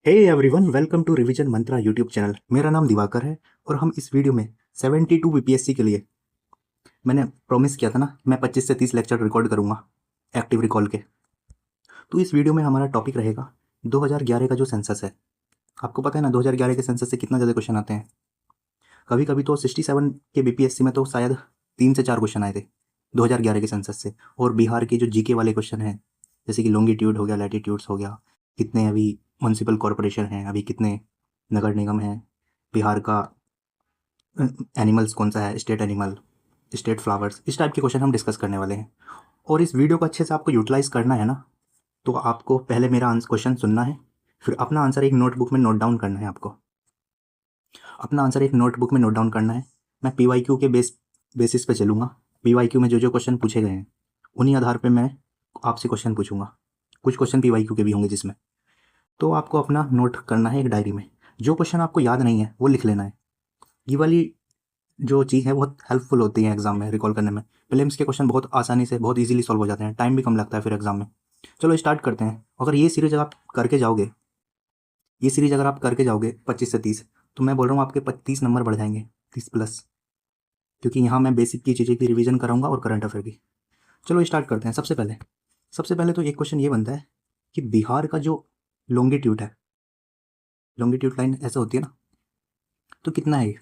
Hey everyone, welcome to revision Mantra YouTube channel. मेरा नाम दिवाकर है और हम इस वीडियो में 72 बीपीएससी के लिए मैंने प्रॉमिस किया था ना, मैं 25 से 30 लेक्चर रिकॉर्ड करूंगा एक्टिव रिकॉल के। तो इस वीडियो में हमारा टॉपिक रहेगा 2011 का जो सेंसस है। आपको पता है ना 2011 के सेंसस से कितना ज़्यादा क्वेश्चन आते हैं। कभी कभी तो 67 के बीपीएससी में तो शायद 3 से 4 क्वेश्चन आए थे 2011 के सेंसस से। और बिहार के जो जीके वाले क्वेश्चन हैं, जैसे कि लॉन्गिट्यूड हो गया, लैटिट्यूड्स हो गया, कितने अभी म्यूनसिपल कॉरपोरेशन हैं, अभी कितने नगर निगम हैं, बिहार का एनिमल्स कौन सा है, स्टेट एनिमल, स्टेट फ्लावर्स, इस टाइप के क्वेश्चन हम डिस्कस करने वाले हैं। और इस वीडियो को अच्छे से आपको यूटिलाइज करना है ना, तो आपको पहले मेरा क्वेश्चन सुनना है, फिर अपना आंसर एक नोटबुक में नोट डाउन करना है। आपको अपना आंसर एक नोटबुक में नोट डाउन करना है। मैं पीवाईक्यू के बेसिस पे चलूँगा। पीवाईक्यू में जो जो क्वेश्चन पूछे गए हैं उन्हीं आधार पे मैं आपसे क्वेश्चन पूछूंगा। कुछ क्वेश्चन पीवाईक्यू के भी होंगे जिसमें, तो आपको अपना नोट करना है एक डायरी में। जो क्वेश्चन आपको याद नहीं है वो लिख लेना है। ये वाली जो चीज़ है बहुत हेल्पफुल होती है एग्जाम में रिकॉल करने में। प्रीलिम्स के क्वेश्चन बहुत आसानी से, बहुत इजीली सॉल्व हो जाते हैं, टाइम भी कम लगता है फिर एग्जाम में। चलो स्टार्ट करते हैं। अगर ये सीरीज आप करके जाओगे, ये सीरीज अगर आप करके जाओगे 25 से 30, तो मैं बोल रहा हूँ आपके 30 नंबर बढ़ जाएंगे, 30 प्लस, क्योंकि यहाँ मैं बेसिक की चीज़ें की रिवीजन कराऊंगा और करंट अफेयर की। चलो स्टार्ट करते हैं। सबसे पहले तो एक क्वेश्चन ये बनता है कि बिहार का जो लॉन्गिट्यूड है, लॉन्गिट्यूड लाइन ऐसे होती है ना, तो कितना है ये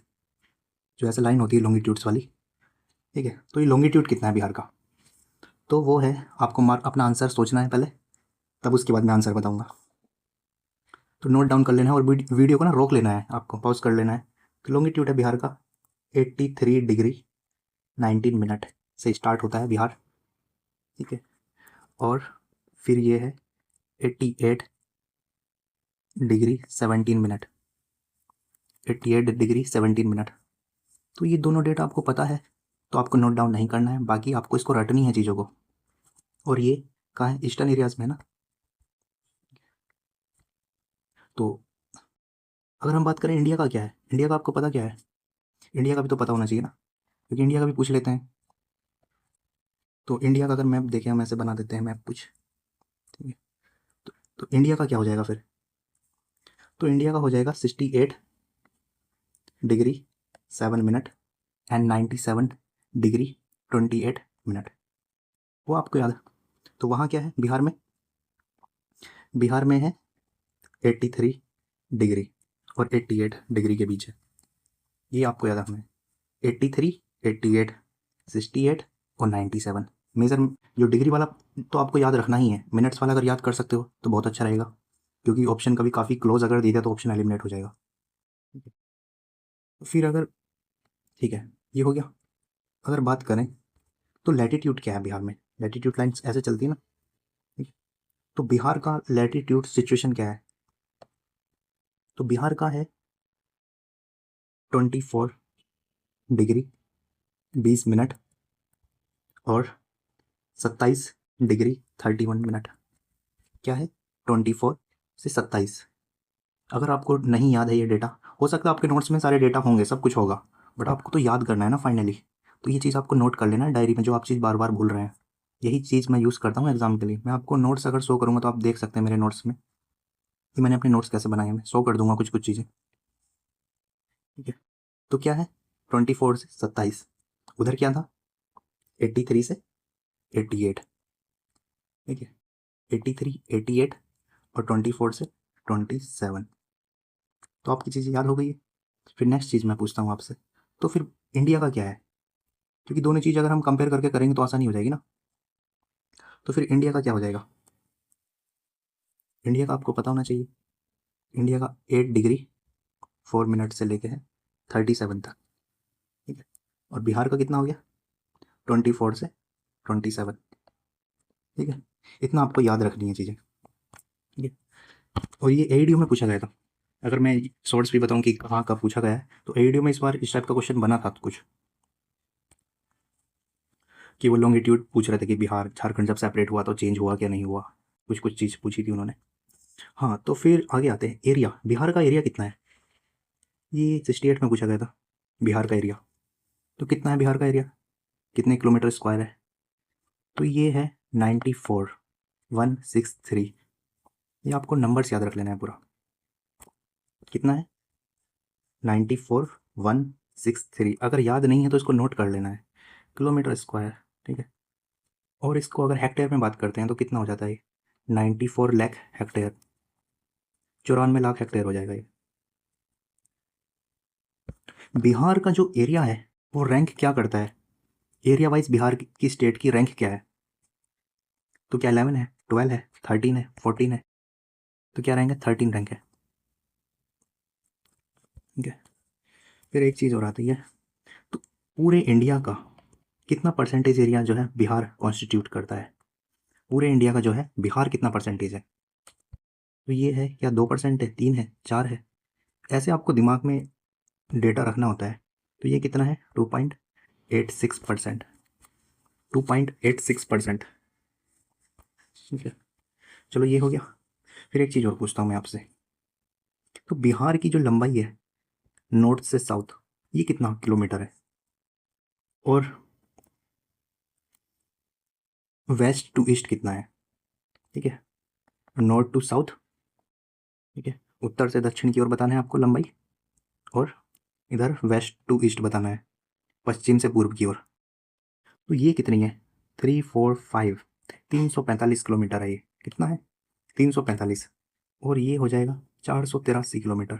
जो ऐसे लाइन होती है लॉन्गिट्यूड्स वाली, ठीक है, तो ये लॉन्गिट्यूड कितना है बिहार का। तो वो है, आपको मार्क अपना आंसर सोचना है पहले, तब उसके बाद मैं आंसर बताऊंगा। तो नोट डाउन कर लेना है और वीडियो को ना रोक लेना है, आपको पॉज कर लेना है। तो लॉन्गिट्यूड है बिहार का 83 डिग्री 19 मिनट से स्टार्ट होता है बिहार, ठीक है। और फिर ये है 88 डिग्री 17 मिनट, 88 डिग्री 17 मिनट। तो ये दोनों डेटा आपको पता है, तो आपको नोट डाउन नहीं करना है, बाकी आपको इसको रटनी है चीज़ों को। और ये कहाँ है, ईस्टर्न एरियाज में है ना। तो अगर हम बात करें इंडिया का, क्या है इंडिया का, आपको पता क्या है, इंडिया का भी तो पता होना चाहिए ना, क्योंकि इंडिया का भी पूछ लेते हैं। तो इंडिया का अगर मैप देखें, हम ऐसे बना देते हैं मैप कुछ, ठीक है। तो इंडिया का क्या हो जाएगा फिर, तो इंडिया का हो जाएगा 68 degree 7 minute and 97 degree 28 minute. वो आपको याद है। तो वहाँ क्या है बिहार में, बिहार में है 83 डिग्री और 88 डिग्री के बीच है, ये आपको याद रखना है। 83, 88, 68 और 97 मेजर, जो डिग्री वाला तो आपको याद रखना ही है। मिनट्स वाला अगर याद कर सकते हो तो बहुत अच्छा रहेगा, क्योंकि ऑप्शन कभी काफ़ी क्लोज अगर दे दिया तो ऑप्शन एलिमिनेट हो जाएगा, ठीक है। तो फिर अगर, ठीक है, ये हो गया। अगर बात करें तो लैटिट्यूड क्या है बिहार में, लैटिट्यूड लाइन्स ऐसे चलती है ना, ठीक है। तो बिहार का लैटिट्यूड सिचुएशन क्या है, तो बिहार का है 24 डिग्री 20 मिनट और 27 डिग्री 31 मिनट। क्या है, 24 से 27। अगर आपको नहीं याद है ये डेटा, हो सकता है आपके नोट्स में सारे डेटा होंगे, सब कुछ होगा, बट आपको तो याद करना है ना फाइनली। तो ये चीज़ आपको नोट कर लेना है डायरी में, जो आप चीज़ बार बार भूल रहे हैं। यही चीज़ मैं यूज़ करता हूँ एग्जाम के लिए। मैं आपको नोट्स अगर शो करूँगा तो आप देख सकते हैं मेरे नोट्स में कि मैंने अपने नोट्स कैसे बनाए हैं। मैं शो कर दूंगा कुछ कुछ चीज़ें, ठीक है। तो क्या है, 24 से 27, उधर क्या था 83 से 88, ठीक है। 83, 88 और 24 से 27। तो आपकी चीज़ें याद हो गई है। फिर नेक्स्ट चीज़ मैं पूछता हूँ आपसे, तो फिर इंडिया का क्या है, क्योंकि दोनों चीज़ अगर हम कंपेयर करके करेंगे तो आसानी हो जाएगी ना। तो फिर इंडिया का क्या हो जाएगा, इंडिया का आपको पता होना चाहिए। इंडिया का 8 डिग्री 4 मिनट से लेके है 37 तक, ठीक है। और बिहार का कितना हो गया, 24 से 27, ठीक है। इतना आपको याद रखनी है चीज़ें, ठीक है। और ये एडीओ में पूछा गया था। अगर मैं सोर्स भी बताऊं कि कहाँ का पूछा गया है, तो एडीओ में इस बार इस टाइप का क्वेश्चन बना था कुछ, कि वो लॉन्गिट्यूड पूछ रहे थे कि बिहार झारखंड जब सेपरेट हुआ तो चेंज हुआ क्या नहीं हुआ, कुछ कुछ चीज़ पूछी थी उन्होंने। हाँ, तो फिर आगे आते हैं। एरिया, बिहार का एरिया कितना है, ये 68 में पूछा गया था बिहार का एरिया। तो कितना है बिहार का एरिया, कितने किलोमीटर स्क्वायर है, तो ये है 94,163। ये आपको नंबर्स याद रख लेना है पूरा, कितना है 94,163। अगर याद नहीं है तो इसको नोट कर लेना है, किलोमीटर स्क्वायर। ठीक है, और इसको अगर हेक्टेयर में बात करते हैं तो कितना हो जाता है, 94 लाख हेक्टेयर, 94 लाख हेक्टेयर हो जाएगा ये। बिहार का जो एरिया है वो रैंक क्या करता है, एरिया वाइज बिहार की स्टेट की रैंक क्या है? तो क्या 11 है, 12 है, 13 है, 14 है? तो क्या रैंक है, 13 रैंक है। ठीक है, फिर एक चीज़ और आती है, तो पूरे इंडिया का कितना परसेंटेज एरिया जो है बिहार कॉन्स्टिट्यूट करता है? पूरे इंडिया का जो है बिहार कितना परसेंटेज है? तो ये है, क्या 2% है, 3 है, 4 है? ऐसे आपको दिमाग में डेटा रखना होता है। तो ये कितना है, 2.86%, 2.86%। ठीक है, चलो ये हो गया। फिर एक चीज़ और पूछता हूँ मैं आपसे, तो बिहार की जो लंबाई है नॉर्थ से साउथ, ये कितना किलोमीटर है? और वेस्ट टू ईस्ट कितना है? ठीक है, नॉर्थ टू साउथ, ठीक है, उत्तर से दक्षिण की ओर बताना है आपको लंबाई, और इधर वेस्ट टू ईस्ट बताना है, पश्चिम से पूर्व की ओर। तो ये कितनी है, 345, 345 किलोमीटर है ये। कितना है, 345, और ये हो जाएगा 483 किलोमीटर,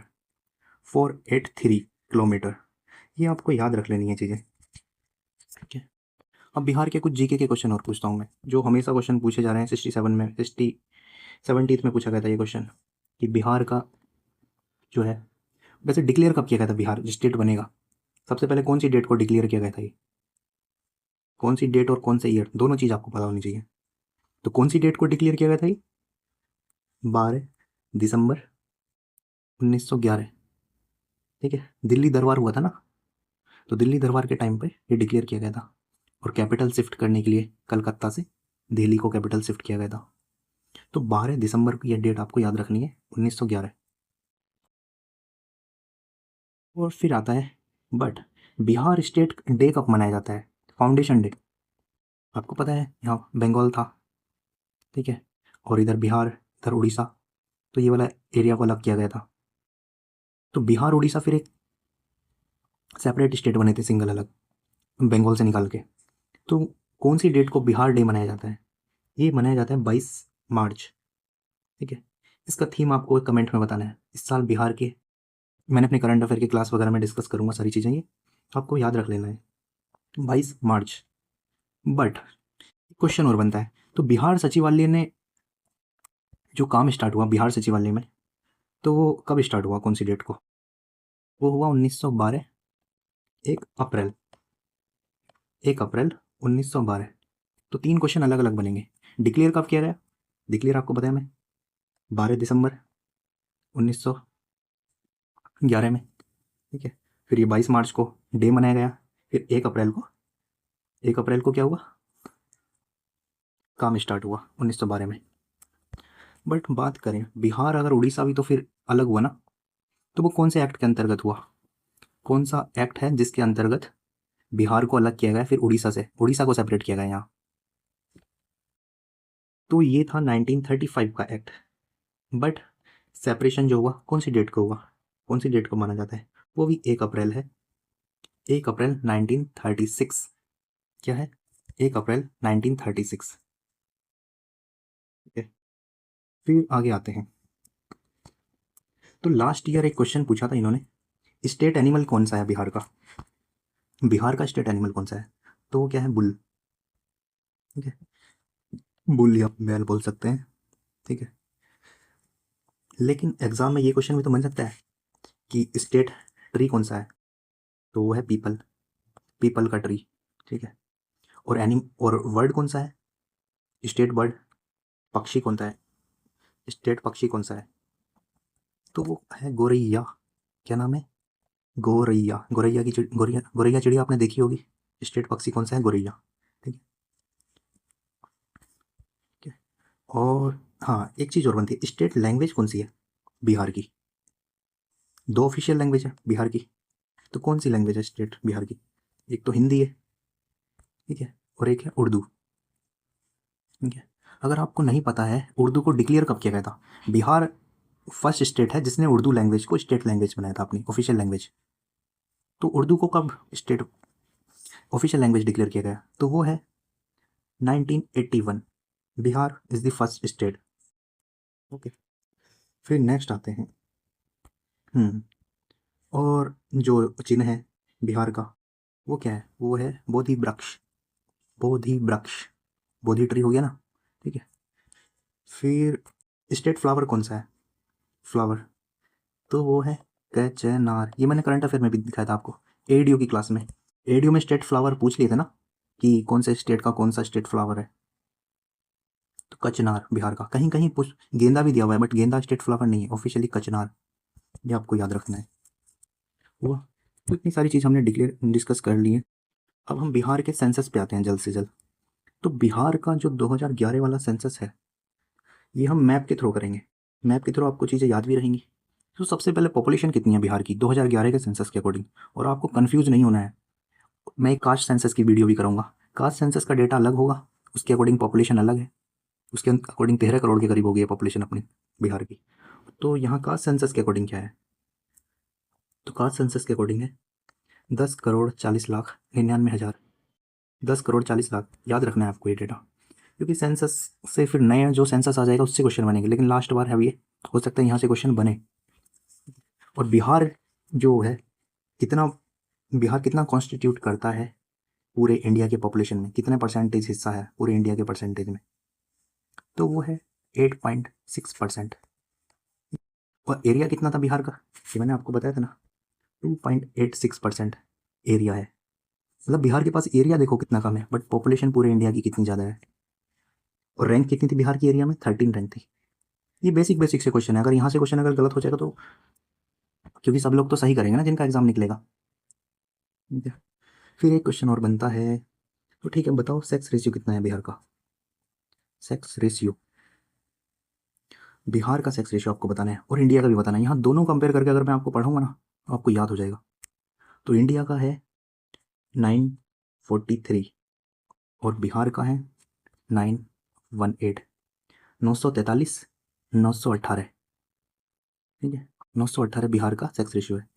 483 किलोमीटर। ये आपको याद रख लेनी है चीज़ें। ठीक है, अब बिहार के कुछ जीके के क्वेश्चन और पूछता हूँ मैं, जो हमेशा क्वेश्चन पूछे जा रहे हैं। 67 में, 70th में पूछा गया था ये क्वेश्चन, कि बिहार का जो है, वैसे डिक्लेयर कब किया गया था बिहार स्टेट बनेगा? सबसे पहले कौन सी डेट को डिक्लेयर किया गया था ये? कौन सी डेट और कौन से ईयर, दोनों चीज़ आपको पता होनी चाहिए। तो कौन सी डेट को डिक्लेयर किया गया था ये? 12 दिसंबर 1911। ठीक है, दिल्ली दरबार हुआ था ना, तो दिल्ली दरबार के टाइम पे ये डिक्लेयर किया गया था, और कैपिटल शिफ्ट करने के लिए कलकत्ता से दिल्ली को कैपिटल शिफ्ट किया गया था। तो 12 दिसंबर की यह डेट आपको याद रखनी है, 1911। और फिर आता है, बट बिहार स्टेट डे कब मनाया जाता है, फाउंडेशन डे? आपको पता है यहाँ बंगाल था, ठीक है, और इधर बिहार, इधर उड़ीसा, तो ये वाला एरिया को अलग किया गया था। तो बिहार उड़ीसा फिर एक सेपरेट स्टेट बने थे, सिंगल अलग, बंगाल से निकाल के। तो कौन सी डेट को बिहार डे मनाया जाता है? ये मनाया जाता है 22 मार्च। ठीक है, इसका थीम आपको कमेंट में बताना है। इस साल बिहार के, मैंने अपने करंट अफेयर की क्लास वगैरह में डिस्कस करूँगा सारी चीज़ें, ये आपको याद रख लेना है, 22 मार्च। बट क्वेश्चन और बनता है, तो बिहार सचिवालय ने जो काम स्टार्ट हुआ बिहार सचिवालय में, तो वो कब स्टार्ट हुआ, कौन सी डेट को? वो हुआ 1912, 1 अप्रैल, 1 अप्रैल 1912। तो 3 क्वेश्चन अलग अलग बनेंगे। डिक्लेयर कब किया गया? डिक्लेयर आपको बताया मैं, 12 दिसंबर 1911 में। ठीक है, फिर ये 22 मार्च को डे मनाया गया, फिर 1 अप्रैल को क्या हुआ, काम स्टार्ट हुआ 1912 में। बट बात करें बिहार अगर उड़ीसा भी तो फिर अलग हुआ ना, तो वो कौन से एक्ट के अंतर्गत हुआ? कौन सा एक्ट है जिसके अंतर्गत बिहार को अलग किया गया, फिर उड़ीसा को सेपरेट किया गया यहाँ? तो ये था 1935 का एक्ट। बट सेपरेशन जो हुआ कौन सी डेट को हुआ, कौन सी डेट को माना जाता है? वो भी 1 अप्रैल है, 1 अप्रैल 1936। क्या है, 1 अप्रैल 1936। ठीक है, फिर आगे आते हैं। तो लास्ट ईयर एक क्वेश्चन पूछा था इन्होंने, स्टेट एनिमल कौन सा है बिहार का? बिहार का स्टेट एनिमल कौन सा है? तो वो क्या है, बुल। ठीक है, बुल या बैल बोल सकते हैं। ठीक है, लेकिन एग्जाम में ये क्वेश्चन भी तो बन सकता है कि स्टेट ट्री कौन सा है? तो वो है पीपल, पीपल का ट्री। ठीक है, और और वर्ड कौन सा है, स्टेट बर्ड, पक्षी कौन सा है, स्टेट पक्षी कौन सा है? तो वो है गोरैया। क्या नाम है, गोरैया। गोरैया की गोरैया, गोरैया चिड़िया आपने देखी होगी। स्टेट पक्षी कौन सा है, गोरैया। ठीक है, ठीक है। और हाँ, एक चीज़ और बनती है, स्टेट लैंग्वेज कौन सी है बिहार की? 2 ऑफिशियल लैंग्वेज है बिहार की, तो कौन सी लैंग्वेज है स्टेट बिहार की? एक तो हिंदी है, ठीक है, और एक है उर्दू। ठीक है, अगर आपको नहीं पता है उर्दू को डिक्लेयर कब किया गया था, बिहार फर्स्ट स्टेट है जिसने उर्दू लैंग्वेज को स्टेट लैंग्वेज बनाया था अपनी ऑफिशियल लैंग्वेज। तो उर्दू को कब स्टेट ऑफिशियल लैंग्वेज डिक्लेयर किया गया? तो वो है 1981। Bihar is the first state. Okay, फिर नेक्स्ट आते हैं। और जो चिन्ह है बिहार का वो क्या है? वो है बोधि वृक्ष। बोधि वृक्ष, बोधि ट्री हो गया ना, ठीक है। फिर स्टेट फ्लावर कौन सा है? फ्लावर तो वो है कचनार। ये मैंने करंट अफेयर में भी दिखाया था आपको, एडीओ की क्लास में। एडीओ में स्टेट फ्लावर पूछ लिए थे ना कि कौन से स्टेट का कौन सा स्टेट फ्लावर है, तो कचनार बिहार का। कहीं कहीं पूछ गेंदा भी दिया हुआ है, बट गेंदा स्टेट फ्लावर नहीं है ऑफिशियली, कचनार। ये आपको याद रखना है। हुआ, तो इतनी सारी चीज़ हमने डिस्कस कर ली है। अब हम बिहार के सेंसस पे आते हैं जल्द से जल्द। तो बिहार का जो 2011 वाला सेंसस है, ये हम मैप के थ्रू करेंगे। मैप के थ्रू आपको चीज़ें याद भी रहेंगी। तो सबसे पहले पॉपुलेशन कितनी है बिहार की 2011 के सेंसस के अकॉर्डिंग, और आपको कंफ्यूज नहीं होना है। मैं एक कास्ट सेंसस की वीडियो भी करूँगा। कास्ट सेंसस का डेटा अलग होगा, उसके अकॉर्डिंग पॉपुलेशन अलग है। उसके अकॉर्डिंग 13 करोड़ के करीब हो गई है पॉपुलेशन अपनी बिहार की। तो यहाँ कास्ट सेंसस के अकॉर्डिंग क्या है? तो कास्ट सेंसस के अकॉर्डिंग है 10,40,99,000। 10,40,00,000 याद रखना है आपको ये डेटा, क्योंकि सेंसस से फिर नया जो सेंसस आ जाएगा उससे क्वेश्चन बनेंगे, लेकिन लास्ट बार है ये, हो सकता है यहाँ से क्वेश्चन बने। और बिहार जो है कितना, बिहार कितना कॉन्स्टिट्यूट करता है पूरे इंडिया के पॉपुलेशन में, कितने परसेंटेज हिस्सा है पूरे इंडिया के परसेंटेज में? तो वो है 8.6%। और एरिया कितना था बिहार का? ये मैंने आपको बताया था ना, 2.86% एरिया है। मतलब बिहार के पास एरिया देखो कितना कम है, बट पॉपुलेशन पूरे इंडिया की कितनी ज़्यादा है। और रैंक कितनी थी बिहार की एरिया में? 13 रैंक थी। ये बेसिक बेसिक से क्वेश्चन है। अगर यहाँ से क्वेश्चन अगर गलत हो जाएगा तो, क्योंकि सब लोग तो सही करेंगे ना जिनका एग्जाम निकलेगा, ठीक है। फिर एक क्वेश्चन और बनता है, तो ठीक है बताओ सेक्स रेशियो कितना है बिहार का? सेक्स रेशियो, बिहार का सेक्स रेशियो आपको बताना है और इंडिया का भी बताना है। यहाँ दोनों कंपेयर करके अगर मैं आपको पढ़ाऊंगा ना तो आपको याद हो जाएगा। तो इंडिया का है 943 और बिहार का है 918। 943, 918, ठीक है। 918 बिहार का सेक्स रेशियो है।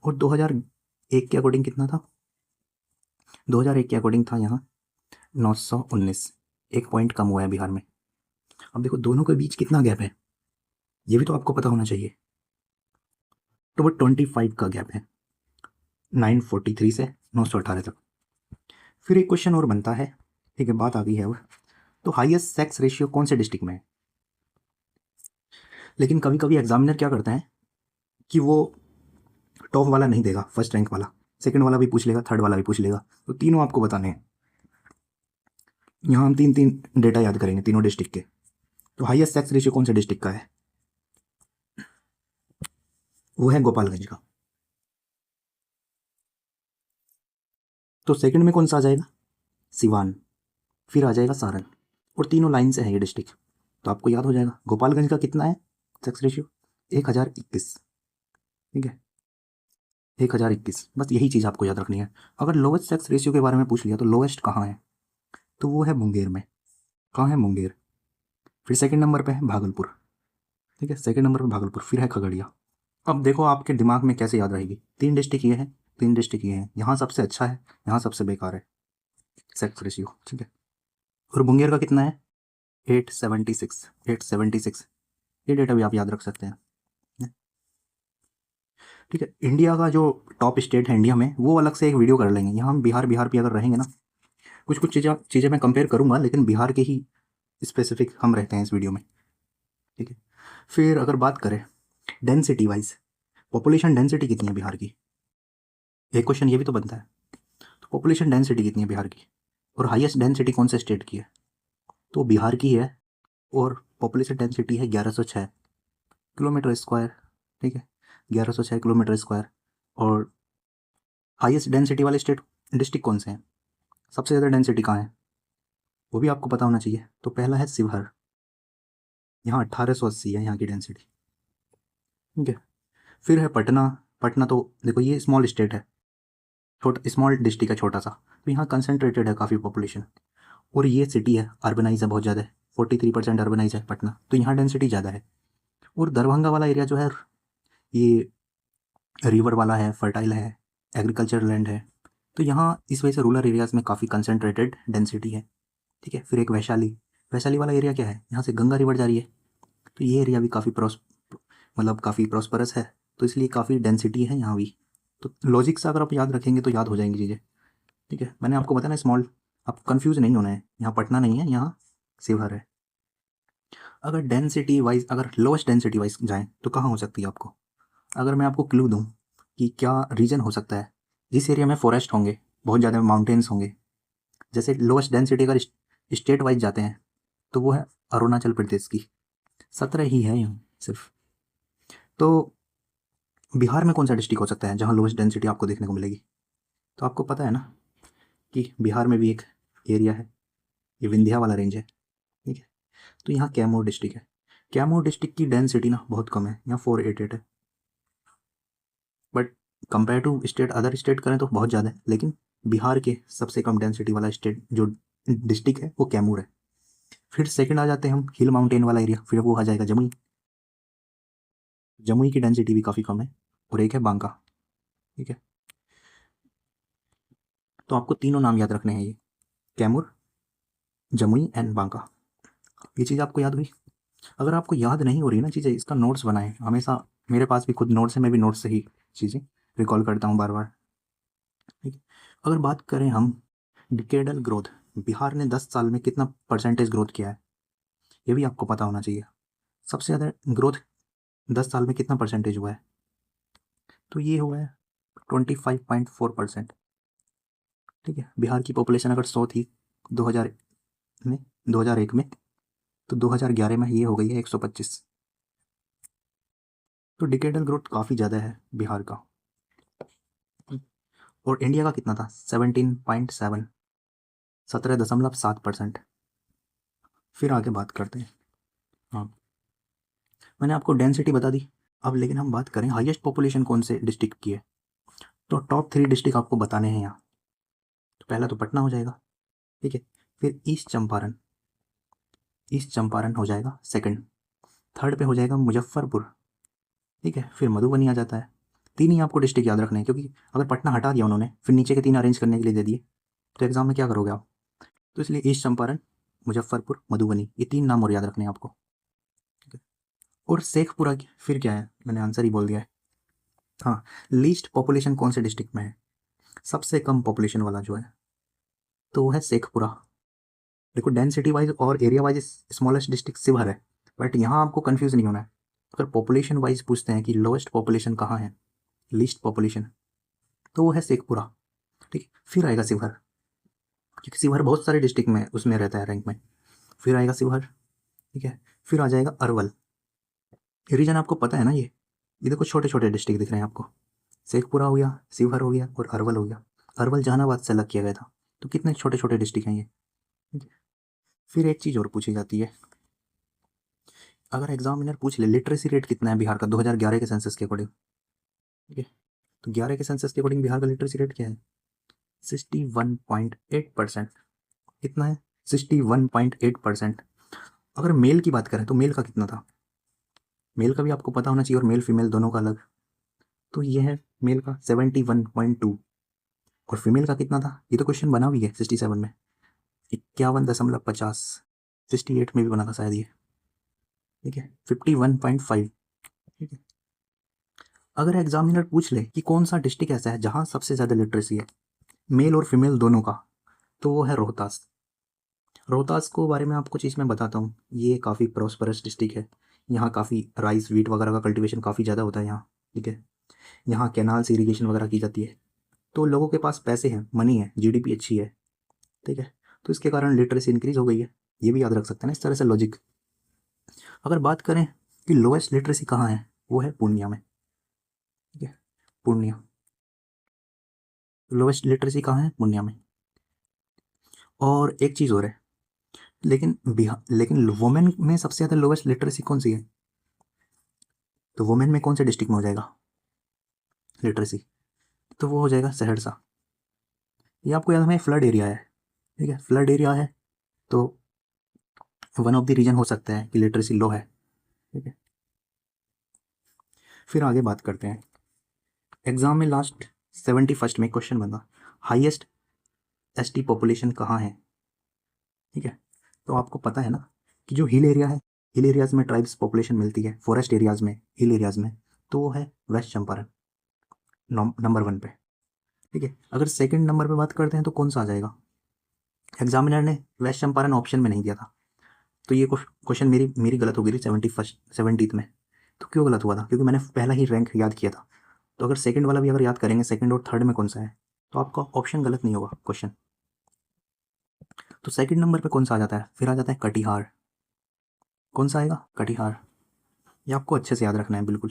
और 2001 के अकॉर्डिंग कितना था? 2001 के अकॉर्डिंग था यहाँ 919। एक पॉइंट कम हुआ है बिहार में। अब देखो दोनों के बीच कितना गैप है, ये भी तो आपको पता होना चाहिए। तो वो 25 का गैप है 943 से 918 तक। फिर एक क्वेश्चन और बनता है, ठीक है, बात आ गई है अब। तो हाईएस्ट सेक्स रेशियो कौन से डिस्ट्रिक्ट में है? लेकिन कभी कभी एग्जामिनर क्या करता है कि वो टॉप वाला नहीं देगा, फर्स्ट रैंक वाला, सेकंड वाला भी पूछ लेगा, थर्ड वाला भी पूछ लेगा। तो तीनों आपको बताने हैं। यहाँ हम तीन तीन डेटा याद करेंगे तीनों डिस्ट्रिक्ट के। तो हाईएस्ट सेक्स रेशियो कौन से डिस्ट्रिक्ट का है? वो है गोपालगंज का। तो सेकंड में कौन सा आ जाएगा? सिवान। फिर आ जाएगा सारण। और तीनों लाइन से है ये डिस्ट्रिक्ट, तो आपको याद हो जाएगा। गोपालगंज का कितना है सेक्स रेशियो? 1021, ठीक है, 1021। बस यही चीज़ आपको याद रखनी है। अगर लोवेस्ट सेक्स रेशियो के बारे में पूछ लिया तो लोवेस्ट कहाँ है? तो वो है मुंगेर में। कहाँ है? मुंगेर। फिर सेकंड नंबर पे है भागलपुर, ठीक है, सेकंड नंबर पे भागलपुर। फिर है खगड़िया। अब देखो आपके दिमाग में कैसे याद रहेगी, तीन डिस्ट्रिक्ट ये है, तीन डिस्ट्रिक्ट ये हैं, यहाँ सबसे अच्छा है, यहाँ सबसे बेकार है सेक्स रेशियो, ठीक है। और मुंगेर का कितना है? 876, 876। ये डेटा भी आप याद रख सकते हैं, ठीक है। इंडिया का जो टॉप स्टेट है इंडिया में, वो अलग से एक वीडियो कर लेंगे। यहाँ हम बिहार बिहार पे अगर रहेंगे ना, कुछ कुछ चीज़ें मैं कंपेयर करूँगा, लेकिन बिहार के ही स्पेसिफिक हम रहते हैं इस वीडियो में, ठीक है। फिर अगर बात करें डेंसिटी वाइज, पॉपुलेशन डेंसिटी कितनी है बिहार की? एक क्वेश्चन ये भी तो बनता है। तो पॉपुलेशन डेंसिटी कितनी है बिहार की? और हाईएस्ट डेंसिटी कौन से स्टेट की है? तो बिहार की है। और पॉपुलेशन डेंसिटी है 1106 किलोमीटर स्क्वायर, ठीक है, 1106 किलोमीटर स्क्वायर। और हाईएस्ट डेंसिटी वाले स्टेट डिस्ट्रिक्ट कौन से हैं? सबसे ज़्यादा डेंसिटी कहाँ है वो भी आपको पता होना चाहिए। तो पहला है शिवहर, यहाँ 1880 है यहाँ की डेंसिटी, ठीक है। फिर है पटना। पटना तो देखो ये स्मॉल स्टेट है, छोटा स्मॉल डिस्ट्रिक्ट है छोटा सा, तो यहाँ कंसनट्रेटेड है काफ़ी पॉपुलेशन। और ये सिटी है, अर्बनाइज है बहुत ज़्यादा है, 43% अर्बनाइज है पटना, तो यहाँ डेंसिटी ज़्यादा है। और दरभंगा वाला एरिया जो है ये रिवर वाला है, फर्टाइल है, एग्रीकल्चर लैंड है, तो यहाँ इस वजह से रूरल एरियाज़ में काफ़ी कंसनट्रेटेड डेंसिटी है। ठीक है, फिर एक वैशाली, वैशाली वाला एरिया क्या है, यहाँ से गंगा रिवर जा रही है, तो ये एरिया भी काफ़ी मतलब काफ़ी प्रॉस्परस है, तो इसलिए काफ़ी डेंसिटी है यहाँ भी। तो लॉजिक से अगर आप याद रखेंगे तो याद हो जाएंगी चीज़ें। ठीक है, मैंने आपको बताया ना स्मॉल, आप कंफ्यूज नहीं होना है, यहाँ पटना नहीं है, यहाँ शिवहर है। अगर डेंसिटी वाइज, अगर लोएस्ट डेंसिटी वाइज जाएँ तो कहाँ हो सकती है आपको, अगर मैं आपको क्लू दूँ कि क्या रीजन हो सकता है जिस एरिया में फॉरेस्ट होंगे, बहुत ज़्यादा माउंटेन्स होंगे, जैसे लोएस्ट डेंसिटी अगर स्टेट वाइज जाते हैं तो वो है अरुणाचल प्रदेश की, 17 ही है यहाँ सिर्फ। तो बिहार में कौन सा डिस्ट्रिक्ट हो सकता है जहाँ लोएस्ट डेंसिटी आपको देखने को मिलेगी, तो आपको पता है ना कि बिहार में भी एक एरिया है, ये विंध्या वाला रेंज है। ठीक है, तो यहाँ कैमूर डिस्ट्रिक्ट है, कैमूर डिस्ट्रिक्ट की डेंसिटी ना बहुत कम है, यहाँ 488 है, but compare to state, other state करें तो बहुत ज़्यादा है, लेकिन बिहार के सबसे कम डेंसिटी वाला स्टेट जो डिस्ट्रिक्ट है वो कैमूर है। फिर सेकंड आ जाते हैं हम हिल माउंटेन वाला एरिया, फिर वो आ जाएगा जमुई, जमुई की डेंसिटी भी काफ़ी कम है, और एक है बांका। ठीक है, तो आपको तीनों नाम याद रखने हैं, ये कैमूर, जमुई एंड बांका, ये चीज़ आपको याद हुई। अगर आपको याद नहीं हो रही ना चीज़ें, इसका नोट्स बनाएं हमेशा, मेरे पास भी खुद नोट्स है, मैं भी नोट्स से ही चीज़ें रिकॉल करता हूँ बार बार। ठीक है, अगर बात करें हम डिकेडल ग्रोथ, बिहार ने 10 साल में कितना परसेंटेज ग्रोथ किया है, ये भी आपको पता होना चाहिए। सबसे ज़्यादा ग्रोथ 10 साल में कितना परसेंटेज हुआ है, तो ये हुआ है 25.4%। ठीक है, बिहार की पॉपुलेशन अगर 100 थी 2000 में, 2001 में, तो 2011 में ये हो गई है 125। तो डिकेडल ग्रोथ काफ़ी ज़्यादा है बिहार का। और इंडिया का कितना था, 17.7, 17.7%। फिर आगे बात करते हैं। हाँ, मैंने आपको डेंसिटी बता दी, अब लेकिन हम बात करें हाईएस्ट पॉपुलेशन कौन से डिस्ट्रिक्ट की है, तो टॉप 3 डिस्ट्रिक्ट आपको बताने हैं यहाँ। तो पहला तो पटना हो जाएगा, ठीक है, फिर ईस्ट चंपारण, ईस्ट चंपारण हो जाएगा सेकंड, थर्ड पे हो जाएगा मुजफ्फरपुर। ठीक है, फिर मधुबनी आ जाता है। 3 ही आपको डिस्ट्रिक्ट याद रखने हैं, क्योंकि अगर पटना हटा दिया उन्होंने, फिर नीचे के 3 अरेंज करने के लिए दे दिए, तो एग्जाम में क्या करोगे आप, तो इसलिए ईस्ट चंपारण, मुजफ्फरपुर, मधुबनी, ये 3 नाम और याद रखने हैं आपको। ठीक है, और शेखपुरा फिर क्या है, मैंने आंसर ही बोल दिया है। हाँ, लीस्ट पॉपुलेशन कौन से डिस्ट्रिक्ट में है, सबसे कम पॉपुलेशन वाला जो है, तो वो है शेखपुरा। देखो डेंसिटी वाइज और area wise smallest district Sheohar है, बट यहाँ आपको कंफ्यूज नहीं होना है। अगर पॉपुलेशन वाइज पूछते हैं कि लोएस्ट पॉपुलेशन कहाँ है, लीस्ट पॉपुलेशन, तो वो है शेखपुरा। ठीक है, फिर आएगा शिवहर, क्योंकि शिवहर बहुत सारे डिस्ट्रिक्ट में उसमें रहता है रैंक में, फिर आएगा शिवहर। ठीक है, फिर आ जाएगा अरवल, रीजन आपको पता है ना, ये देखो छोटे छोटे डिस्ट्रिक्ट दिख रहे हैं आपको, शेखपुरा हो गया, शिवहर हो गया, और अरवल हो गया। अरवल जहानाबाद से अलग किया गया था, तो कितने छोटे छोटे डिस्ट्रिक्ट हैं ये। ठीक है, फिर एक चीज़ और पूछी जाती है, अगर एग्जामिनर पूछ ले लिटरेसी रेट कितना है बिहार का 2011 के सेंसस के अकॉर्डिंग। ठीक है, तो 11 के सेंसस के अकॉर्डिंग बिहार का लिटरेसी रेट क्या है, 61.8%। कितना है, 61.8%। अगर मेल की बात करें तो मेल का कितना था, मेल का भी आपको पता होना चाहिए, और मेल फीमेल दोनों का अलग, तो ये है मेल का 71.2, और फीमेल का कितना था, ये तो क्वेश्चन बना भी है 67 में, 51.50, 68 में भी बना था शायद ये। ठीक है, 51.5। ठीक है, अगर एग्जामिनर पूछ ले कि कौन सा डिस्ट्रिक्ट ऐसा है जहाँ सबसे ज़्यादा लिटरेसी है मेल और फीमेल दोनों का, तो वो है रोहतास। रोहतास को बारे में आपको चीज़ मैं बताता हूँ, ये काफ़ी प्रॉस्परस डिस्ट्रिक्ट है, यहाँ काफ़ी राइस वीट वगैरह का कल्टीवेशन काफ़ी ज़्यादा होता है यहाँ। ठीक है, यहाँ कैनाल से इरीगेशन वगैरह की जाती है, तो लोगों के पास पैसे हैं, मनी है, जीडीपी अच्छी है। ठीक है, तो इसके कारण लिटरेसी इंक्रीज हो गई है, ये भी याद रख सकते हैं ना इस तरह से लॉजिक। अगर बात करें कि लोएस्ट लिटरेसी कहाँ है, वो है पूर्णिया में। ठीक है, पूर्णिया, लोएस्ट लिटरेसी कहाँ है, पूर्णिया में। और एक चीज़ और है, लेकिन बिहार, लेकिन वुमेन में सबसे ज़्यादा लोएस्ट लिटरेसी कौन सी है, तो वुमेन में कौन से डिस्ट्रिक्ट में हो जाएगा लिटरेसी, तो वो हो जाएगा सहरसा। ये आपको याद है फ्लड एरिया है। ठीक है, फ्लड एरिया है, तो वन ऑफ द रीजन हो सकता है कि लिटरेसी लो है। ठीक है, फिर आगे बात करते हैं। एग्ज़ाम में लास्ट 71st में क्वेश्चन बना, हाईएस्ट एसटी पॉपुलेशन कहाँ है। ठीक है, तो आपको पता है ना कि जो हिल एरिया है, हिल एरियाज़ में ट्राइब्स पॉपुलेशन मिलती है, फॉरेस्ट एरियाज़ में, हिल एरियाज़ में, तो वो है वेस्ट चंपारण नंबर 1 पे। ठीक है, अगर सेकंड नंबर पे बात करते हैं तो कौन सा आ जाएगा। एग्जामिनर ने वेस्ट चंपारण ऑप्शन में नहीं दिया था, तो ये क्वेश्चन मेरी मेरी गलत हो गई थी 70th में। तो क्यों गलत हुआ था, क्योंकि मैंने पहला ही रैंक याद किया था। तो अगर सेकंड वाला भी अगर याद करेंगे, सेकंड और थर्ड में कौन सा है, तो आपका ऑप्शन गलत नहीं होगा क्वेश्चन। तो सेकंड नंबर पे कौन सा आ जाता है, फिर आ जाता है कटिहार। कौन सा आएगा, कटिहार। ये आपको अच्छे से याद रखना है बिल्कुल।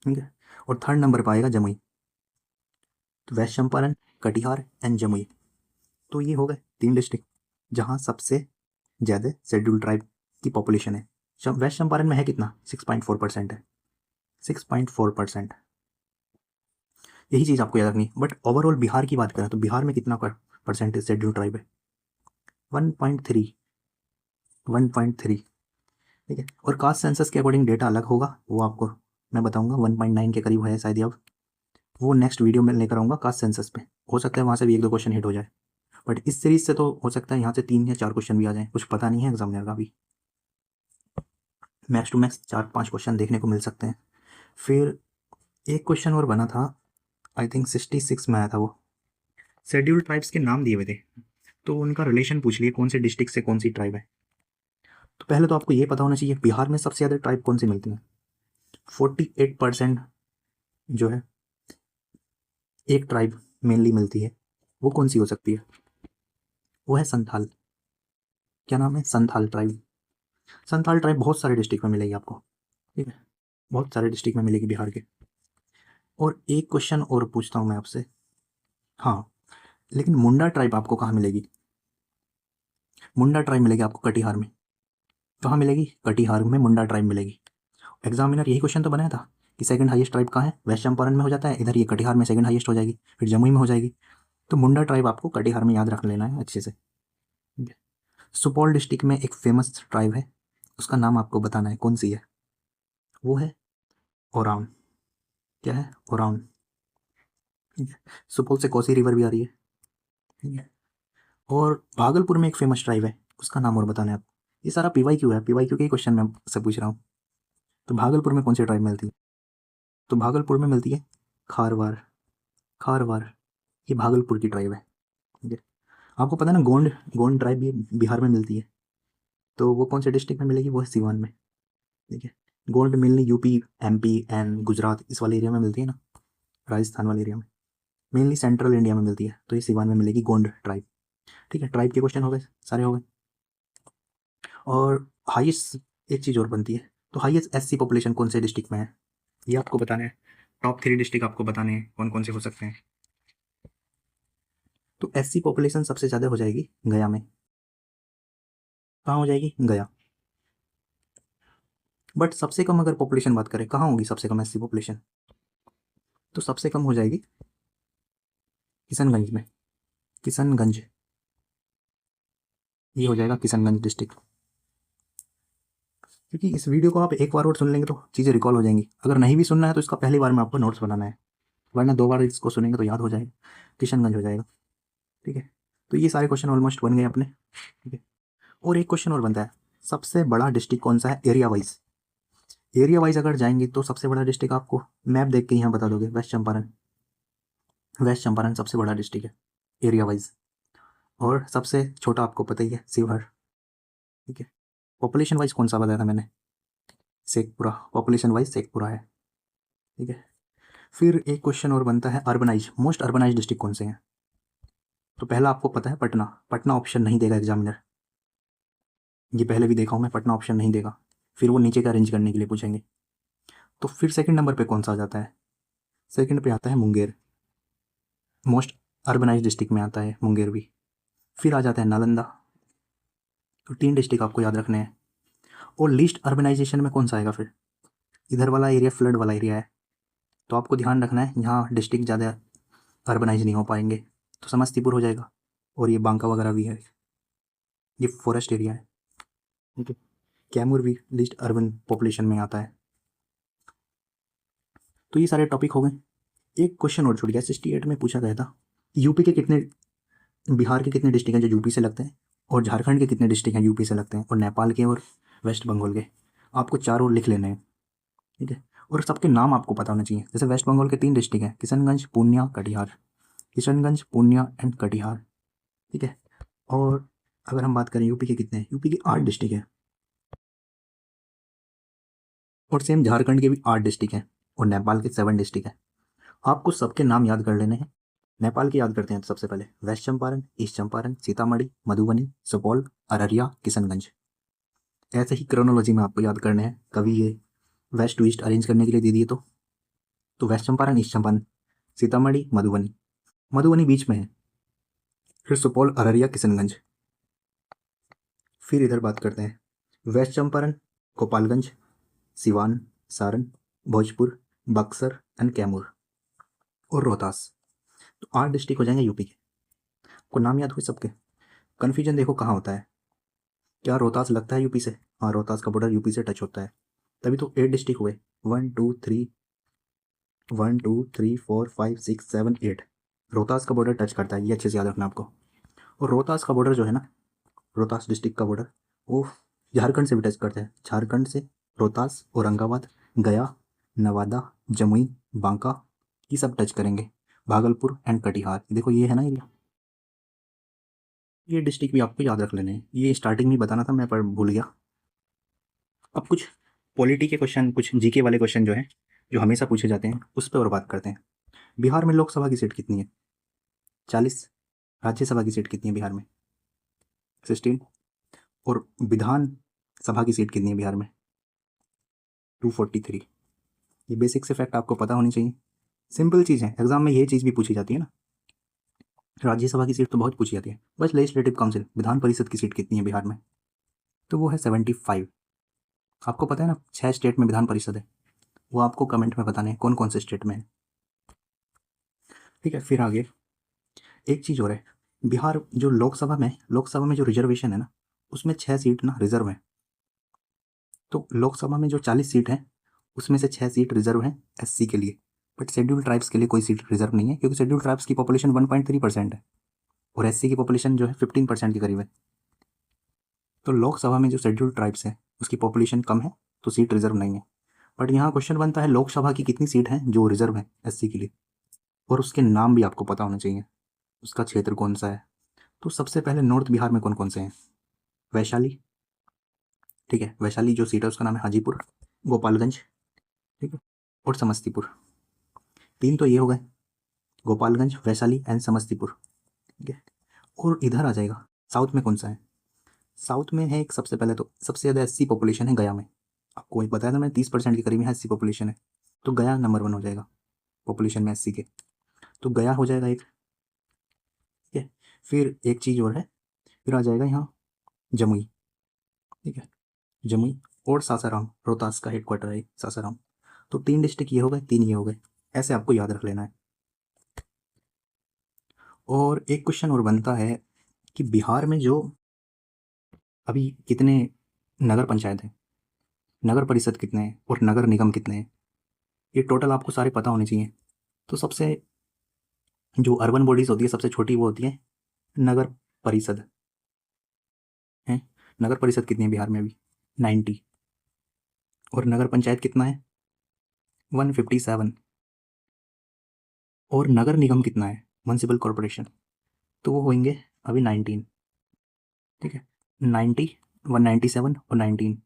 ठीक है, और थर्ड नंबर पर आएगा जमुई। तो वेस्ट चंपारण, कटिहार एंड जमुई, तो ये हो गए 3 डिस्ट्रिक्ट जहाँ सबसे ज़्यादा शेड्यूल ट्राइब की पॉपुलेशन है। वेस्ट चंपारण में है कितना, 6.4% है, 6.4%। यही चीज़ आपको याद रखनी। बट ओवरऑल बिहार की बात करें तो बिहार में कितना परसेंटेज शेड्यूल ट्राइब है, 1.3, 1.3। ठीक है, और कास्ट सेंसस के अकॉर्डिंग डेटा अलग होगा, वो आपको मैं बताऊंगा, 1.9 के करीब है शायद। अब वो नेक्स्ट वीडियो में लेकर आऊँगा कास्ट सेंसस पे, हो सकता है वहाँ से भी 1-2 क्वेश्चन हिट हो जाए। बट इस सीरीज से तो हो सकता है यहाँ से 3 या 4 क्वेश्चन भी आ जाए, कुछ पता नहीं है एग्जामिनर का भी। मैक्स टू मैक्स 4-5 क्वेश्चन देखने को मिल सकते हैं। फिर एक क्वेश्चन और बना था, आई थिंक 66 में आया था, वो शेड्यूल ट्राइब्स के नाम दिए हुए थे, तो उनका रिलेशन पूछ लिए कौन से डिस्ट्रिक्ट से कौन सी ट्राइब है। तो पहले तो आपको ये पता होना चाहिए बिहार में सबसे ज़्यादा ट्राइब कौन सी मिलती है। 48% जो है एक ट्राइब मेनली मिलती है, वो कौन सी हो सकती है, वो है संथाल। क्या नाम है, संथाल ट्राइब। संथाल ट्राइब बहुत सारे डिस्ट्रिक्ट में मिलेगी आपको। ठीक है, बहुत सारे डिस्ट्रिक्ट में मिलेगी बिहार के। और एक क्वेश्चन और पूछता हूँ मैं आपसे, हाँ, लेकिन मुंडा ट्राइब आपको कहाँ मिलेगी। मुंडा ट्राइब मिलेगी आपको कटिहार में। कहाँ मिलेगी, कटिहार में मुंडा ट्राइब मिलेगी। एग्जामिनर यही क्वेश्चन तो बनाया था कि सेकंड हाईएस्ट ट्राइब कहाँ है, वेस्ट चंपारण में हो जाता है, इधर ये कटिहार में सेकंड हाईएस्ट हो जाएगी, फिर जमुई में हो जाएगी। तो मुंडा ट्राइब आपको कटिहार में याद रख लेना है अच्छे से। ठीक है, सुपौल डिस्ट्रिक्ट में एक फेमस ट्राइब है, उसका नाम आपको बताना है कौन सी है, वो है ओरावन। क्या है, ओरावन। ठीक है, सुपौल से कोसी रिवर भी आ रही है। ठीक है, और भागलपुर में एक फेमस ट्राइब है, उसका नाम और बताना है आपको। ये सारा पीवाईक्यू है, पीवाईक्यू के ही क्वेश्चन मैं आपसे पूछ रहा हूँ। तो भागलपुर में कौन सी ट्राइब मिलती है, तो भागलपुर में मिलती है खारवार। खारवार, ये भागलपुर की ट्राइब है। ठीक है, आपको पता है ना गोंड, गोंड ट्राइब भी बिहार में मिलती है, तो वो कौन से डिस्ट्रिक्ट में मिलेगी, वो है सीवान में। ठीक है, गोंड मिलनी यूपी, एमपी एंड गुजरात इस वाले एरिया में मिलती है ना, राजस्थान वाले एरिया में, मेनली सेंट्रल इंडिया में मिलती है, तो ये सीवान में मिलेगी गोंड ट्राइब। ठीक है, ट्राइब के क्वेश्चन हो गए, सारे हो गए। और हाईएस्ट एक चीज़ और बनती है, तो हाईएस्ट एससी पॉपुलेशन कौन से डिस्ट्रिक्ट में है, ये आपको बताना है। टॉप 3 डिस्ट्रिक्ट आपको बताने हैं कौन कौन से हो सकते हैं। तो एससी पॉपुलेशन सबसे ज़्यादा हो जाएगी गया में। कहाँ हो जाएगी, गया। बट सबसे कम अगर पॉपुलेशन बात करें, कहाँ होगी सबसे कम एससी पॉपुलेशन, तो सबसे कम हो जाएगी किशनगंज में। किशनगंज, ये हो जाएगा किशनगंज डिस्ट्रिक्ट। क्योंकि इस वीडियो को आप एक बार और सुन लेंगे तो चीज़ें रिकॉल हो जाएंगी, अगर नहीं भी सुनना है तो इसका पहली बार में आपको नोट्स बनाना है, वरना 2 बार इसको सुनेंगे तो याद हो जाएगा। किशनगंज हो जाएगा। ठीक है, तो ये सारे क्वेश्चन ऑलमोस्ट बन गए अपने। ठीक है, और एक क्वेश्चन और बनता है, सबसे बड़ा डिस्ट्रिक्ट कौन सा है एरिया वाइज। एरिया वाइज अगर जाएंगे तो सबसे बड़ा डिस्ट्रिक्ट आपको मैप देख के यहाँ बता दोगे, वेस्ट चंपारण। वेस्ट चंपारण सबसे बड़ा डिस्ट्रिक्ट है एरिया वाइज। और सबसे छोटा आपको पता ही है, शिवहर। ठीक है, पॉपुलेशन वाइज कौन सा बताया था मैंने, शेखपुरा, पॉपुलेशन वाइज शेखपुरा है। ठीक है, फिर एक क्वेश्चन और बनता है, अर्बनाइज, मोस्ट अर्बनाइज डिस्ट्रिक्ट कौन से हैं। तो पहला आपको पता है पटना, पटना ऑप्शन नहीं देगा एग्जामिनर, ये पहले भी देखा हूँ मैं, पटना ऑप्शन नहीं देगा, फिर वो नीचे का अरेंज करने के लिए पूछेंगे। तो फिर सेकंड नंबर पे कौन सा आ जाता है, सेकंड पे आता है मुंगेर, मोस्ट अर्बनाइज डिस्ट्रिक्ट में आता है मुंगेर भी। फिर आ जाता है नालंदा। तो 3 डिस्ट्रिक्ट आपको याद रखने हैं। और लीस्ट अर्बनाइजेशन में कौन सा आएगा फिर, इधर वाला एरिया फ्लड वाला एरिया है, तो आपको ध्यान रखना है यहाँ डिस्ट्रिक्ट ज़्यादा अर्बनाइज नहीं हो पाएंगे, तो समस्तीपुर हो जाएगा, और ये बांका वगैरह भी है, ये फॉरेस्ट एरिया है। ठीक है, कैमूर भी लिस्ट अर्बन पॉपुलेशन में आता है। तो ये सारे टॉपिक हो गए। एक क्वेश्चन और छूट गया, 68 में पूछा गया था यूपी के कितने, बिहार के कितने डिस्ट्रिक्ट हैं जो यूपी से लगते हैं, और झारखंड के कितने डिस्ट्रिक्ट हैं यूपी से लगते हैं, और नेपाल के और वेस्ट बंगाल के। आपको चारों लिख लेने हैं, ठीक है। और सबके नाम आपको पता होना चाहिए। जैसे वेस्ट बंगाल के 3 डिस्ट्रिक्ट हैं, किशनगंज, पूर्णिया, कटिहार। किशनगंज, पूर्णिया एंड कटिहार, ठीक है। और अगर हम बात करें यूपी के कितने हैं, यूपी के 8 डिस्ट्रिक्ट हैं। और सेम झारखंड के भी 8 डिस्ट्रिक्ट हैं, और नेपाल के 7 डिस्ट्रिक्ट हैं। आपको सबके नाम याद कर लेने हैं। नेपाल की याद करते हैं तो सबसे पहले वेस्ट चंपारण, ईस्ट चंपारण, सीतामढ़ी, मधुबनी, सुपौल, अररिया, किशनगंज। ऐसे ही क्रोनोलॉजी में आपको याद करने हैं। कभी ये वेस्ट टू ईस्ट अरेंज करने के लिए दे दिए तो वेस्ट चंपारण, ईस्ट चंपारण, सीतामढ़ी, मधुबनी, मधुबनी बीच में है, फिर सुपौल, अररिया, किशनगंज। फिर इधर बात करते हैं वेस्ट चंपारण, गोपालगंज, सिवान, सारण, भोजपुर, बक्सर एंड कैमूर और रोहतास। तो 8 डिस्ट्रिक्ट हो जाएंगे यूपी के। आपको नाम याद हुए सबके। कन्फ्यूजन देखो कहाँ होता है, क्या रोहतास लगता है यूपी से? हाँ, रोहतास का बॉर्डर यूपी से टच होता है, तभी तो 8 डिस्ट्रिक्ट हुए। 1 2 3 1 2 3 4 5 6 7 8 रोहतास का बॉर्डर टच करता है, ये अच्छे से याद रखना आपको। और रोहतास का बॉर्डर जो है ना, रोहतास डिस्ट्रिक्ट का बॉर्डर, वो झारखंड से भी टच करता है। झारखंड से रोहतास, औरंगाबाद, गया, नवादा, जमुई, बांका, ये सब टच करेंगे। भागलपुर एंड कटिहार, देखो ये है ना एरिया। ये डिस्ट्रिक्ट भी आपको याद रख लेने हैं। ये स्टार्टिंग में बताना था मैं, पर भूल गया। अब कुछ पॉलिटी के क्वेश्चन, कुछ जीके वाले क्वेश्चन जो हैं, जो हमेशा पूछे जाते हैं, उस पर और बात करते हैं। बिहार में लोकसभा की सीट कितनी है? 40। राज्यसभा की सीट कितनी है बिहार में? 16। और विधान सभा की सीट कितनी है बिहार में? 243। ये बेसिक से फैक्ट आपको पता होनी चाहिए। सिंपल चीज़ है, एग्जाम में ये चीज़ भी पूछी जाती है ना। राज्यसभा की सीट तो बहुत पूछी जाती है। बस लेजिस्लेटिव काउंसिल, विधान परिषद की सीट कितनी है बिहार में? तो वो है 75। आपको पता है ना, 6 स्टेट में विधान परिषद है। वो आपको कमेंट में बताने हैं कौन कौन से स्टेट में है, ठीक है। फिर आगे एक चीज़ और है, बिहार जो लोकसभा में जो रिजर्वेशन है ना, उसमें 6 सीट ना रिजर्व है। तो लोकसभा में जो 40 सीट है, उसमें से 6 सीट रिजर्व है एससी के लिए। बट शेड्यूल ट्राइब्स के लिए कोई सीट रिजर्व नहीं है, क्योंकि शेड्यूल ट्राइब्स की पॉपुलेशन 1.3% है, और एससी की पॉपुलेशन जो है 15% के करीब है। तो लोकसभा में जो शेड्यूल ट्राइब्स है उसकी पॉपुलेशन कम है, तो सीट रिजर्व नहीं है। बट यहाँ क्वेश्चन बनता है लोकसभा की कितनी सीट है जो रिजर्व है एससी के लिए, और उसके नाम भी आपको पता होने चाहिए, उसका क्षेत्र कौन सा है। तो सबसे पहले नॉर्थ बिहार में कौन कौन से हैं? वैशाली, ठीक है, वैशाली जो सीट है उसका नाम है हाजीपुर, गोपालगंज, ठीक है, और समस्तीपुर। 3 तो ये हो गए, गोपालगंज, वैशाली एंड समस्तीपुर, ठीक है। और इधर आ जाएगा साउथ में कौन सा है? साउथ में है एक, सबसे पहले तो सबसे ज़्यादा एससी पॉपुलेशन है गया में। आपको एक बताया था मैंने, 30% के करीब में एससी पॉपुलेशन है, तो गया नंबर 1 हो जाएगा पॉपुलेशन में एससी के। तो गया हो जाएगा एक, ठीक है। फिर एक चीज़ और है, फिर आ जाएगा यहाँ जमुई, ठीक है, जमुई और सासाराम, रोहतास का हेडक्वार्टर है सासाराम। तो 3 डिस्ट्रिक्ट ये हो गए, 3 ये हो गए, ऐसे आपको याद रख लेना है। और एक क्वेश्चन और बनता है कि बिहार में जो अभी कितने नगर पंचायत हैं, नगर परिषद कितने हैं, और नगर निगम कितने हैं, ये टोटल आपको सारे पता होने चाहिए। तो सबसे जो अर्बन बॉडीज़ होती है, सबसे छोटी वो होती है नगर परिषद, है। नगर परिषद कितनी है बिहार में अभी? 90। और नगर पंचायत कितना है? 157। और नगर निगम कितना है, म्युनिसिपल कॉरपोरेशन? तो वो होंगे अभी 19, ठीक है। 90, 197 और 19,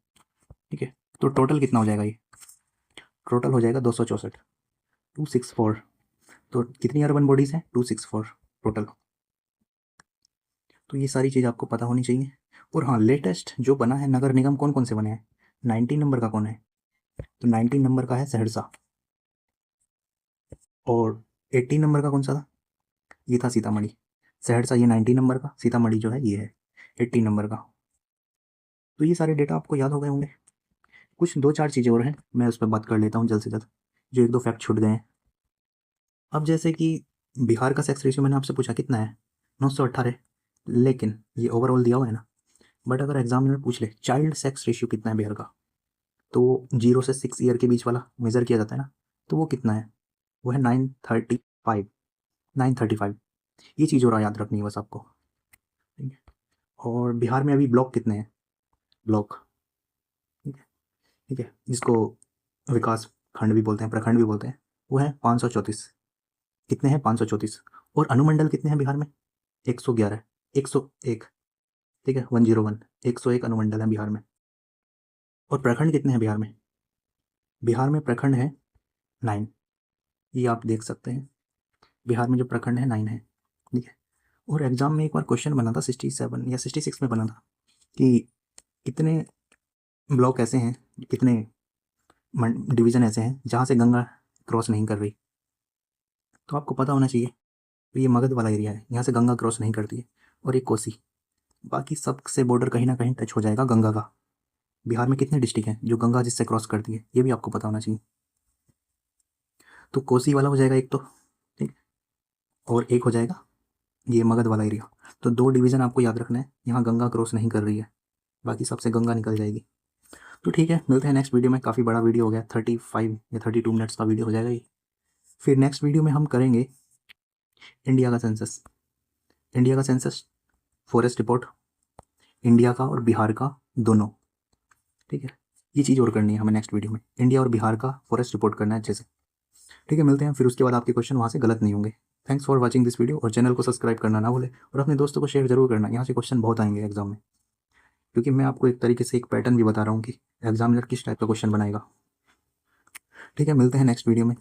ठीक है। तो टोटल कितना हो जाएगा ये? टोटल हो जाएगा 264, 264। तो कितनी अर्बन बॉडीज़ हैं? 264 टोटल। तो ये सारी चीज़ आपको पता होनी चाहिए। और हाँ, लेटेस्ट जो बना है नगर निगम कौन कौन से बने हैं? 19 नंबर का कौन है? तो 19 नंबर का है सहरसा। और 18 नंबर का कौन सा था? ये था सीतामढ़ी। सहरसा ये 19 नंबर का, सीतामढ़ी जो है ये है 18 नंबर का। तो ये सारे डेटा आपको याद हो गए होंगे। कुछ 2-4 चीज़ें और हैं, मैं उस पर बात कर लेता हूँ जल्द से जल्द, जो 1-2 फैक्ट छूट गए हैं। अब जैसे कि बिहार का सेक्स रेशियो मैंने आपसे पूछा कितना है, 918, लेकिन ये ओवरऑल दिया हुआ है ना। बट अगर एग्जाम में पूछ ले चाइल्ड सेक्स रेशियो कितना है बिहार का, तो 0 से 6 ईयर के बीच वाला मेज़र किया जाता है ना, तो वो कितना है, वो है 935, 935। ये चीज़ और याद रखनी है बस आपको, ठीक है। और बिहार में अभी ब्लॉक कितने हैं, ब्लॉक, ठीक है, ठीक है, जिसको विकास खंड भी बोलते हैं, प्रखंड भी बोलते हैं, वो है 534। कितने हैं, 534। और अनुमंडल कितने हैं बिहार में, 111, 101, ठीक है, 101, 101 अनुमंडल है बिहार में। और प्रखंड कितने हैं बिहार में, बिहार में प्रखंड है 9, ये आप देख सकते हैं, बिहार में जो प्रखंड है 9 है, ठीक है। और एग्जाम में एक बार क्वेश्चन बना था 67 या 66 में बना था कि कितने ब्लॉक ऐसे हैं, कितने डिवीज़न ऐसे हैं जहाँ से गंगा क्रॉस नहीं कर रही। तो आपको पता होना चाहिए, तो ये मगध वाला एरिया है, यहाँ से गंगा क्रॉस नहीं करती है, और ये कोसी, बाकी सब से बॉर्डर कहीं ना कहीं टच हो जाएगा गंगा का। बिहार में कितने डिस्ट्रिक्ट हैं जो गंगा जिससे क्रॉस करती है, ये भी आपको पता होना चाहिए। तो कोसी वाला हो जाएगा एक तो, ठीक, और एक हो जाएगा ये मगध वाला एरिया। तो 2 डिवीज़न आपको याद रखना है, यहाँ गंगा क्रॉस नहीं कर रही है, बाकी सबसे गंगा निकल जाएगी। तो ठीक है, मिलते हैं नेक्स्ट वीडियो में। काफ़ी बड़ा वीडियो हो गया, 35 या 32 मिनट्स का वीडियो हो जाएगा ये। फिर नेक्स्ट वीडियो में हम करेंगे इंडिया का सेंसस, इंडिया का सेंसस, फॉरेस्ट रिपोर्ट, इंडिया का और बिहार का दोनों, ठीक है। ये चीज़ और करनी है हमें नेक्स्ट वीडियो में, इंडिया और बिहार का फॉरेस्ट रिपोर्ट करना है अच्छे से, ठीक है। मिलते हैं फिर, उसके बाद आपके क्वेश्चन वहाँ से गलत नहीं होंगे। Thanks for watching this video, और चैनल को सब्सक्राइब करना ना भूलें, और अपने दोस्तों को शेयर जरूर करना, यहाँ से क्वेश्चन बहुत आएंगे एग्जाम में, क्योंकि मैं आपको एक तरीके से एक पैटर्न भी बता रहा हूँ कि एग्जामिनर किस टाइप का क्वेश्चन बनाएगा, ठीक है। मिलते हैं नेक्स्ट वीडियो में।